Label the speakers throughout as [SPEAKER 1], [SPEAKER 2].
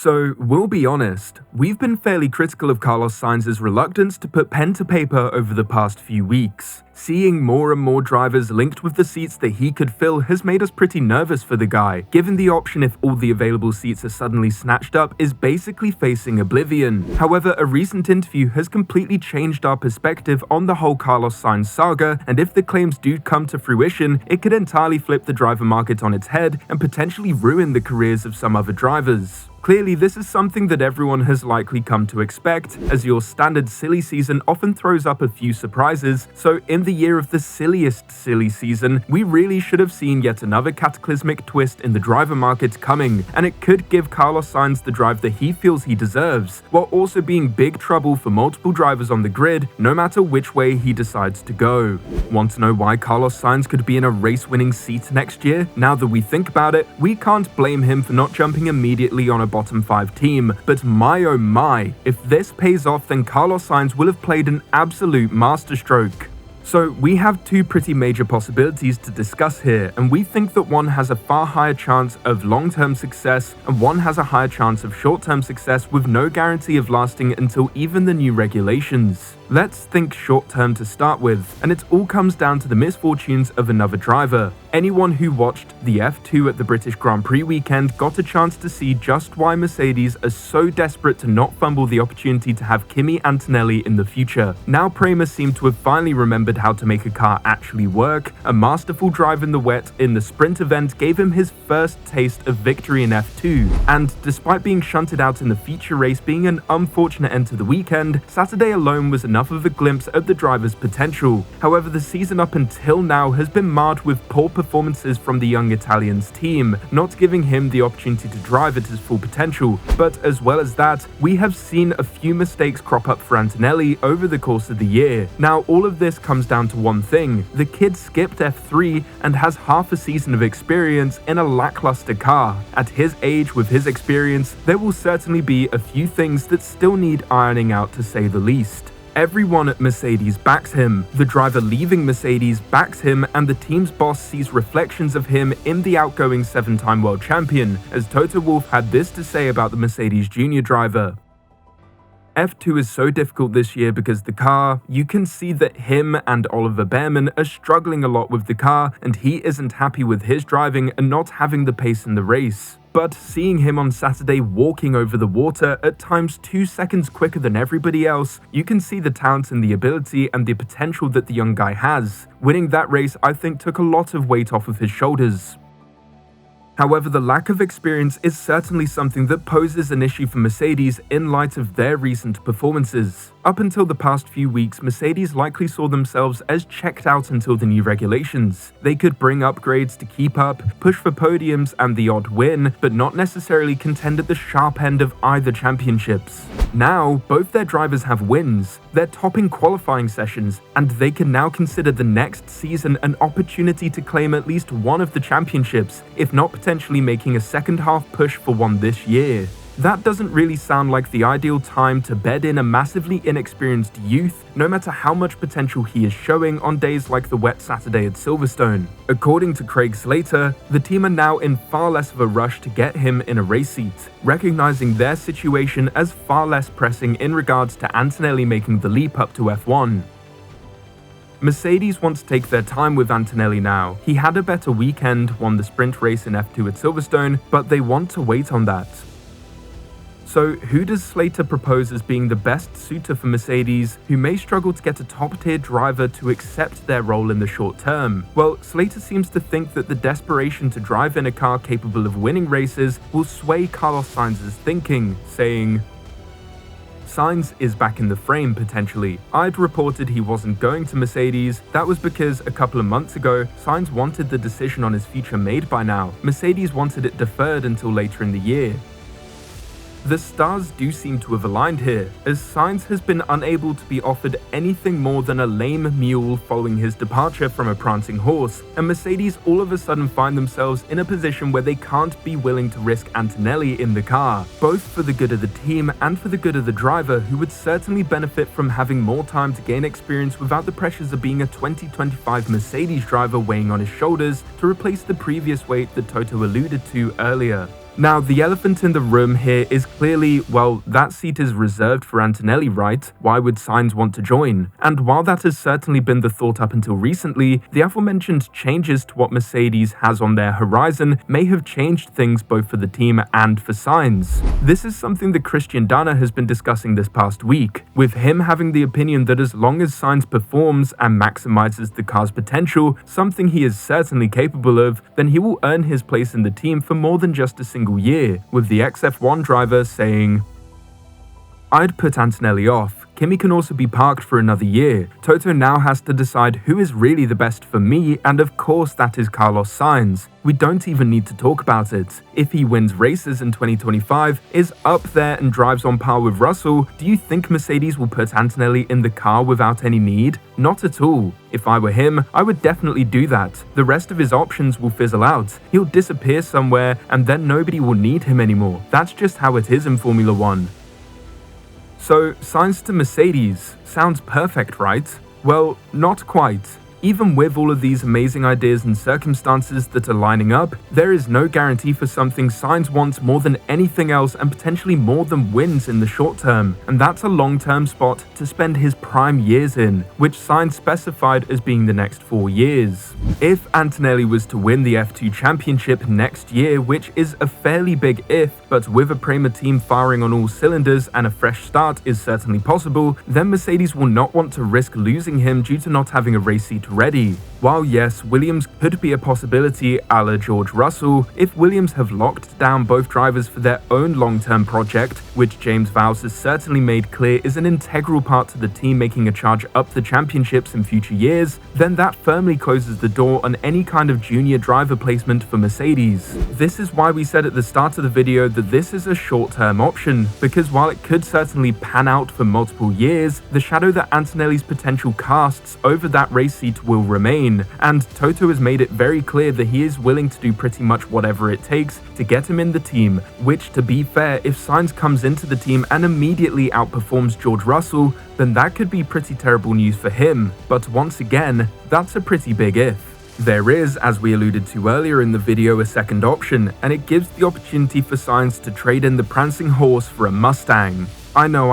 [SPEAKER 1] So, we'll be honest, we've been fairly critical of Carlos Sainz's reluctance to put pen to paper over the past few weeks. Seeing more and more drivers linked with the seats that he could fill has made us pretty nervous for the guy, given the option if all the available seats are suddenly snatched up is basically facing oblivion. However, a recent interview has completely changed our perspective on the whole Carlos Sainz saga, and if the claims do come to fruition, it could entirely flip the driver market on its head and potentially ruin the careers of some other drivers. Clearly, this is something that everyone has likely come to expect, as your standard silly season often throws up a few surprises, so in the year of the silliest silly season, we really should have seen yet another cataclysmic twist in the driver market coming, and it could give Carlos Sainz the drive that he feels he deserves, while also being big trouble for multiple drivers on the grid, no matter which way he decides to go. Want to know why Carlos Sainz could be in a race-winning seat next year? Now that we think about it, we can't blame him for not jumping immediately on a bottom 5 team, but my oh my, if this pays off, then Carlos Sainz will have played an absolute masterstroke. So we have two pretty major possibilities to discuss here, and we think that one has a far higher chance of long-term success and one has a higher chance of short-term success with no guarantee of lasting until even the new regulations. Let's think short-term to start with, and it all comes down to the misfortunes of another driver. Anyone who watched the F2 at the British Grand Prix weekend got a chance to see just why Mercedes are so desperate to not fumble the opportunity to have Kimi Antonelli in the future. Now Prama's seem to have finally remembered how to make a car actually work. A masterful drive in the wet in the sprint event gave him his first taste of victory in F2, and despite being shunted out in the feature race being an unfortunate end to the weekend, Saturday alone was enough of a glimpse of the driver's potential. However, the season up until now has been marred with poor performances from the young Italian's team, not giving him the opportunity to drive at his full potential. But as well as that, we have seen a few mistakes crop up for Antonelli over the course of the year. Now, all of this comes down to one thing: the kid skipped F3 and has half a season of experience in a lackluster car. At his age, with his experience, there will certainly be a few things that still need ironing out, to say the least. Everyone at Mercedes backs him, the driver leaving Mercedes backs him, and the team's boss sees reflections of him in the outgoing 7-time world champion, as Toto Wolff had this to say about the Mercedes junior driver. F2 is so difficult this year because the car, you can see that him and Oliver Behrman are struggling a lot with the car, and he isn't happy with his driving and not having the pace in the race. But seeing him on Saturday walking over the water at times 2 seconds quicker than everybody else, you can see the talent and the ability and the potential that the young guy has. Winning that race, I think, took a lot of weight off of his shoulders. However, the lack of experience is certainly something that poses an issue for Mercedes in light of their recent performances. Up until the past few weeks, Mercedes likely saw themselves as checked out until the new regulations. They could bring upgrades to keep up, push for podiums and the odd win, but not necessarily contend at the sharp end of either championships. Now, both their drivers have wins, they're topping qualifying sessions, and they can now consider the next season an opportunity to claim at least one of the championships, if not potentially making a second half push for one this year. That doesn't really sound like the ideal time to bed in a massively inexperienced youth, no matter how much potential he is showing on days like the wet Saturday at Silverstone. According to Craig Slater, the team are now in far less of a rush to get him in a race seat, recognizing their situation as far less pressing in regards to Antonelli making the leap up to F1. Mercedes want to take their time with Antonelli now. He had a better weekend, won the sprint race in F2 at Silverstone, but they want to wait on that. So who does Slater propose as being the best suitor for Mercedes, who may struggle to get a top-tier driver to accept their role in the short term? Well, Slater seems to think that the desperation to drive in a car capable of winning races will sway Carlos Sainz's thinking, saying, Sainz is back in the frame potentially. I'd reported he wasn't going to Mercedes. That was because a couple of months ago, Sainz wanted the decision on his future made by now. Mercedes wanted it deferred until later in the year. The stars do seem to have aligned here, as Sainz has been unable to be offered anything more than a lame mule following his departure from a prancing horse, and Mercedes all of a sudden find themselves in a position where they can't be willing to risk Antonelli in the car, both for the good of the team and for the good of the driver, who would certainly benefit from having more time to gain experience without the pressures of being a 2025 Mercedes driver weighing on his shoulders to replace the previous weight that Toto alluded to earlier. Now, the elephant in the room here is clearly, well, that seat is reserved for Antonelli, right? Why would Sainz want to join? And while that has certainly been the thought up until recently, the aforementioned changes to what Mercedes has on their horizon may have changed things both for the team and for Sainz. This is something that Christian Horner has been discussing this past week, with him having the opinion that as long as Sainz performs and maximizes the car's potential, something he is certainly capable of, then he will earn his place in the team for more than just a single year, with the ex-F1 driver saying, "I'd put Antonelli off. Kimi can also be parked for another year. Toto now has to decide who is really the best for me, and of course that is Carlos Sainz. We don't even need to talk about it. If he wins races in 2025, is up there and drives on par with Russell, do you think Mercedes will put Antonelli in the car without any need? Not at all. If I were him, I would definitely do that. The rest of his options will fizzle out. He'll disappear somewhere and then nobody will need him anymore. That's just how it is in Formula 1. So, Sainz to Mercedes sounds perfect, right? Well, not quite. Even with all of these amazing ideas and circumstances that are lining up, there is no guarantee for something Sainz wants more than anything else and potentially more than wins in the short term, and that's a long-term spot to spend his prime years in, which Sainz specified as being the next 4 years. If Antonelli was to win the F2 Championship next year, which is a fairly big if, but with a Prema team firing on all cylinders and a fresh start is certainly possible, then Mercedes will not want to risk losing him due to not having a race seat ready. While yes, Williams could be a possibility a la George Russell, if Williams have locked down both drivers for their own long-term project, which James Vowles has certainly made clear is an integral part to the team making a charge up the championships in future years, then that firmly closes the door on any kind of junior driver placement for Mercedes. This is why we said at the start of the video that this is a short-term option, because while it could certainly pan out for multiple years, the shadow that Antonelli's potential casts over that race seat will remain, and Toto has made it very clear that he is willing to do pretty much whatever it takes to get him in the team, which, to be fair, if Sainz comes into the team and immediately outperforms George Russell, then that could be pretty terrible news for him, but once again, that's a pretty big if. There is, as we alluded to earlier in the video, a second option, and it gives the opportunity for Sainz to trade in the prancing horse for a Mustang. I know,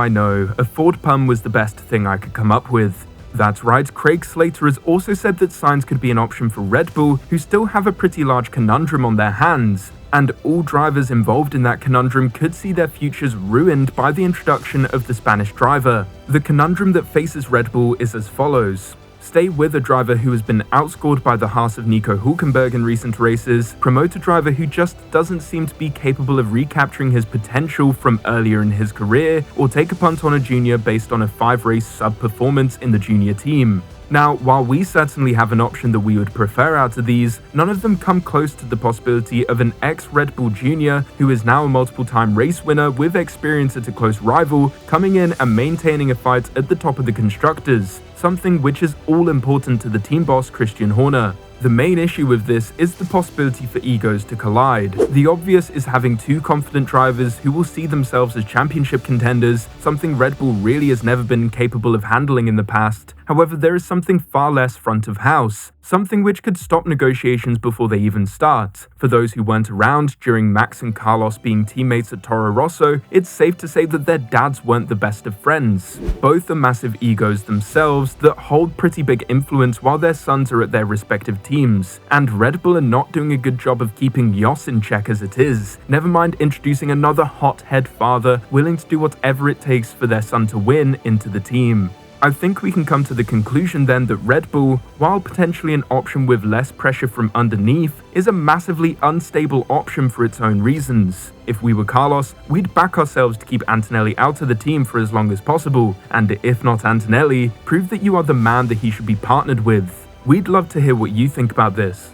[SPEAKER 1] a Ford pun was the best thing I could come up with. That's right, Craig Slater has also said that Sainz could be an option for Red Bull, who still have a pretty large conundrum on their hands, and all drivers involved in that conundrum could see their futures ruined by the introduction of the Spanish driver. The conundrum that faces Red Bull is as follows. Stay with a driver who has been outscored by the Haas of Nico Hülkenberg in recent races, promote a driver who just doesn't seem to be capable of recapturing his potential from earlier in his career, or take a punt on a junior based on a 5-race sub-performance in the junior team. Now, while we certainly have an option that we would prefer out of these, none of them come close to the possibility of an ex-Red Bull junior who is now a multiple-time race winner with experience at a close rival, coming in and maintaining a fight at the top of the constructors, something which is all important to the team boss Christian Horner. The main issue with this is the possibility for egos to collide. The obvious is having two confident drivers who will see themselves as championship contenders, something Red Bull really has never been capable of handling in the past. However, there is something far less front of house, something which could stop negotiations before they even start. For those who weren't around during Max and Carlos being teammates at Toro Rosso, it's safe to say that their dads weren't the best of friends. Both are massive egos themselves that hold pretty big influence while their sons are at their respective teams, and Red Bull are not doing a good job of keeping Jos in check as it is, never mind introducing another hothead father willing to do whatever it takes for their son to win into the team. I think we can come to the conclusion then that Red Bull, while potentially an option with less pressure from underneath, is a massively unstable option for its own reasons. If we were Carlos, we'd back ourselves to keep Antonelli out of the team for as long as possible, and if not Antonelli, prove that you are the man that he should be partnered with. We'd love to hear what you think about this.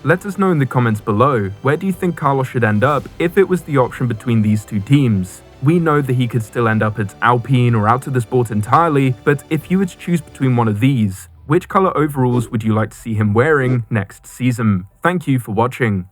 [SPEAKER 1] Let us know in the comments below, where do you think Carlos should end up if it was the option between these two teams? We know that he could still end up at Alpine or out of the sport entirely, but if you were to choose between one of these, which color overalls would you like to see him wearing next season? Thank you for watching.